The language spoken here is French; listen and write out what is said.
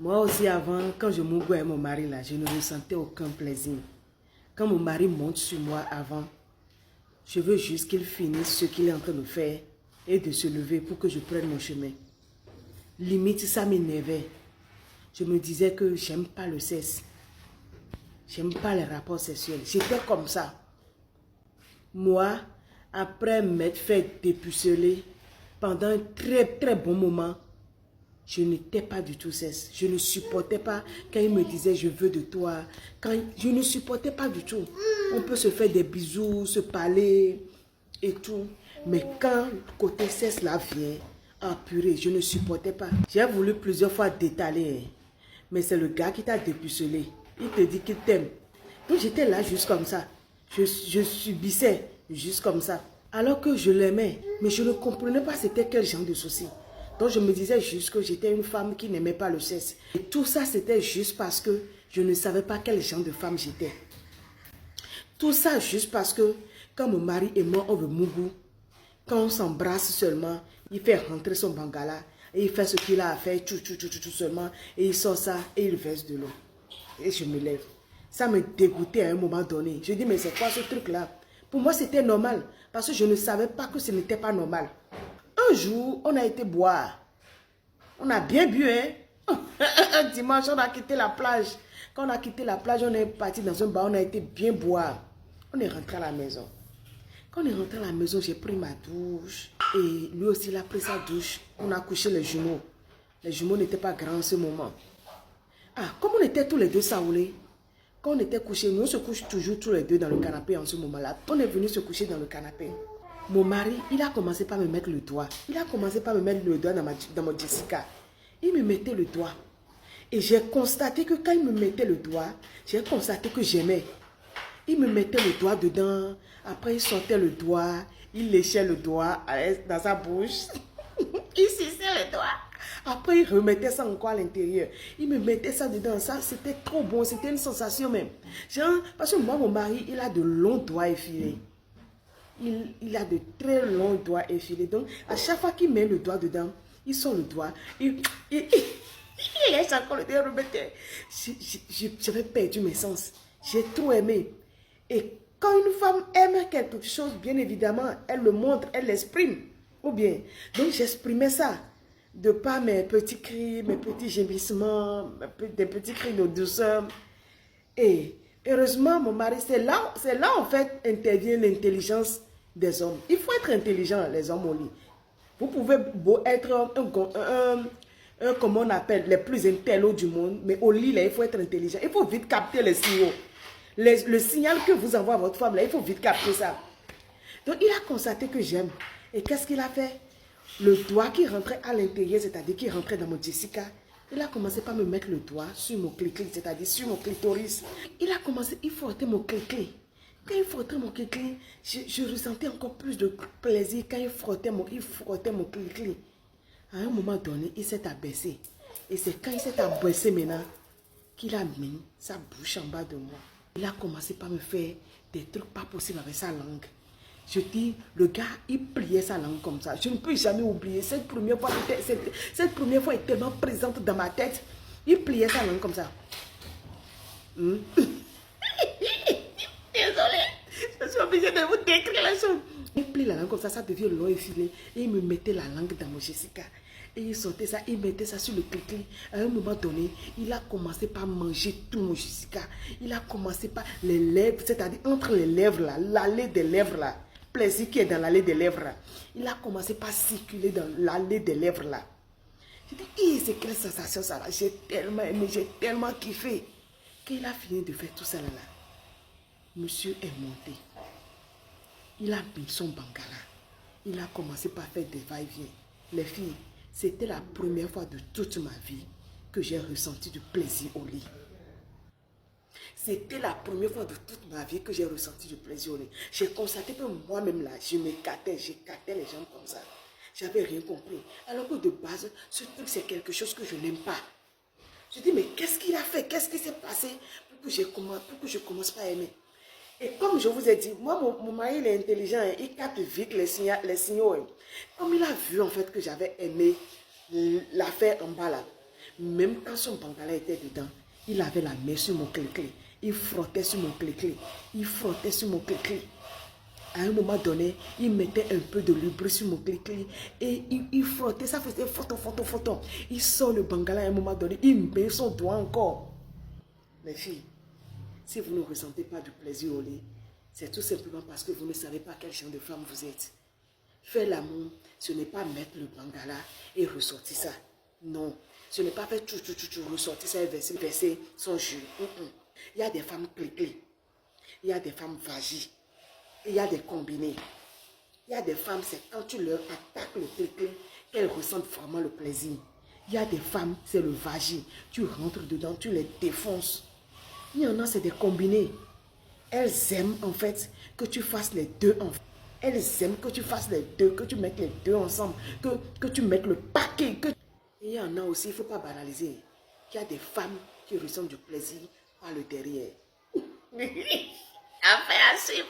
Moi aussi avant, quand je m'ouvrais avec mon mari là, je ne ressentais aucun plaisir. Quand mon mari monte sur moi avant, je veux juste qu'il finisse ce qu'il est en train de faire et de se lever pour que je prenne mon chemin. Limite, ça m'énervait. Je me disais que j'aime pas le sexe. J'aime pas les rapports sexuels. J'étais comme ça. Moi, après m'être fait dépuceler, pendant un très bon moment, je n'étais pas du tout sexe. Je ne supportais pas quand il me disait je veux de toi. Je ne supportais pas du tout. On peut se faire des bisous, se parler et tout. Mais quand le côté sexe là vient, ah purée, je ne supportais pas. J'ai voulu plusieurs fois détaler. Hein. Mais c'est le gars qui t'a dépucelé. Il te dit qu'il t'aime. Donc j'étais là juste comme ça. Je subissais juste comme ça. Alors que je l'aimais. Mais je ne comprenais pas c'était quel genre de souci. Donc je me disais juste que j'étais une femme qui n'aimait pas le sexe. Et tout ça c'était juste parce que je ne savais pas quel genre de femme j'étais. Tout ça juste parce que quand mon mari et moi on veut mougou, quand on s'embrasse seulement, il fait rentrer son bangala et il fait ce qu'il a à faire, tout seulement, et il sort ça et il verse de l'eau. Et je me lève. Ça me dégoûtait à un moment donné. Je dis mais c'est quoi ce truc là? Pour moi c'était normal parce que je ne savais pas que ce n'était pas normal. Un jour, on a été boire. On a bien bu, hein. Un dimanche, on a quitté la plage. Quand on a quitté la plage, on est parti dans un bar, on a été bien boire. On est rentré à la maison. Quand on est rentré à la maison, j'ai pris ma douche. Et lui aussi, il a pris sa douche. On a couché les jumeaux. Les jumeaux n'étaient pas grands en ce moment. Ah, comme on était tous les deux saoulés, quand on était couchés, nous on se couche toujours tous les deux dans le canapé en ce moment-là. On est venu se coucher dans le canapé. Mon mari, il a commencé par me mettre le doigt. Il a commencé par me mettre le doigt dans mon Jessica. Il me mettait le doigt. Et j'ai constaté que quand il me mettait le doigt, j'ai constaté que j'aimais. Il me mettait le doigt dedans. Après, il sortait le doigt. Il léchait le doigt dans sa bouche. Il suçait le doigt. Après, il remettait ça encore à l'intérieur. Il me mettait ça dedans. Ça, c'était trop bon. C'était une sensation même. Genre, parce que moi, mon mari, il a de longs doigts effilés. Il a de très longs doigts effilés. Donc, à chaque fois qu'il met le doigt dedans, il sort le doigt. Il laisse encore le doigt remettre. J'avais perdu mes sens. J'ai trop aimé. Et quand une femme aime quelque chose, bien évidemment, elle le montre, elle l'exprime. Ou bien, donc j'exprimais ça. De par mes petits cris, mes petits gémissements, des petits cris de douceur. Et heureusement, mon mari, c'est là en fait intervient l'intelligence des hommes. Il faut être intelligent, les hommes au lit. Vous pouvez beau être comment on appelle, les plus intellos du monde, mais au lit, là, il faut être intelligent. Il faut vite capter les signaux. Le signal que vous envoie votre femme, là, il faut vite capter ça. Donc, il a constaté que j'aime. Et qu'est-ce qu'il a fait? Le doigt qui rentrait à l'intérieur, c'est-à-dire qui rentrait dans mon Jessica, il a commencé par me mettre le doigt sur mon clic-clic, c'est-à-dire sur mon clitoris. Il a commencé, il frottait mon clic-clic. Quand il frottait mon clic-clic, je ressentais encore plus de plaisir quand il frottait mon clic-clic. À un moment donné, il s'est abaissé. Et c'est quand il s'est abaissé maintenant qu'il a mis sa bouche en bas de moi. Il a commencé par me faire des trucs pas possibles avec sa langue. Je dis, le gars, il pliait sa langue comme ça. Je ne peux jamais oublier. Cette première fois est tellement présente dans ma tête. Il pliait sa langue comme ça. Désolée. Je suis obligée de vous décrire la chose. Il plie la langue comme ça devient long et filé. Et il me mettait la langue dans mon Jessica. Et il sortait ça, il mettait ça sur le clic-clic. À un moment donné, il a commencé par manger tout mon Jessica. Il a commencé par les lèvres, c'est-à-dire entre les lèvres là, l'allée des lèvres là. Plaisir qui est dans l'allée des lèvres là. Il a commencé par circuler dans l'allée des lèvres là. J'ai dit, c'est quelle sensation ça là. J'ai tellement aimé, j'ai tellement kiffé. Quand il a fini de faire tout ça là, monsieur est monté. Il a mis son bangala. Il a commencé par faire des va-et-vient. Les filles, c'était la première fois de toute ma vie que j'ai ressenti du plaisir au lit. C'était la première fois de toute ma vie que j'ai ressenti du plaisir au lit. J'ai constaté que moi-même là, j'écartais les jambes comme ça. J'avais rien compris. Alors que de base, ce truc c'est quelque chose que je n'aime pas. Je dis mais qu'est-ce qu'il a fait? Qu'est-ce qui s'est passé pour que je commence pas à aimer? Et comme je vous ai dit, moi mon mari il est intelligent, hein, il capte vite les signaux. Hein. Comme il a vu en fait que j'avais aimé l'affaire en bas là, Même quand son bangala était dedans, il avait la main sur mon clé-clé. Il frottait sur mon clé-clé. Il frottait sur mon clé-clé. À un moment donné, il mettait un peu de lubrique sur mon clé-clé et il frottait, ça faisait photo. Il sort le bangala à un moment donné, il met son doigt encore. Les filles, si vous ne ressentez pas du plaisir au lit, c'est tout simplement parce que vous ne savez pas quel genre de femme vous êtes. Faire l'amour, ce n'est pas mettre le bangala et ressortir ça. Non, ce n'est pas faire ressortir ça et verser son jus. Il y a des femmes clé-clé, il y a des femmes vagies. Il y a des combinés. Il y a des femmes, c'est quand tu leur attaques le clé-clé qu'elles ressentent vraiment le plaisir. Il y a des femmes, c'est le vagin. Tu rentres dedans, tu les défonces. Il y en a, c'est des combinés. Elles aiment en fait que tu fasses les deux ensemble. Elles aiment que tu fasses les deux, que tu mettes les deux ensemble, que tu mettes le paquet. Il y en a aussi, il ne faut pas banaliser. Il y a des femmes qui ressentent du plaisir par le derrière. Affaire à suivre.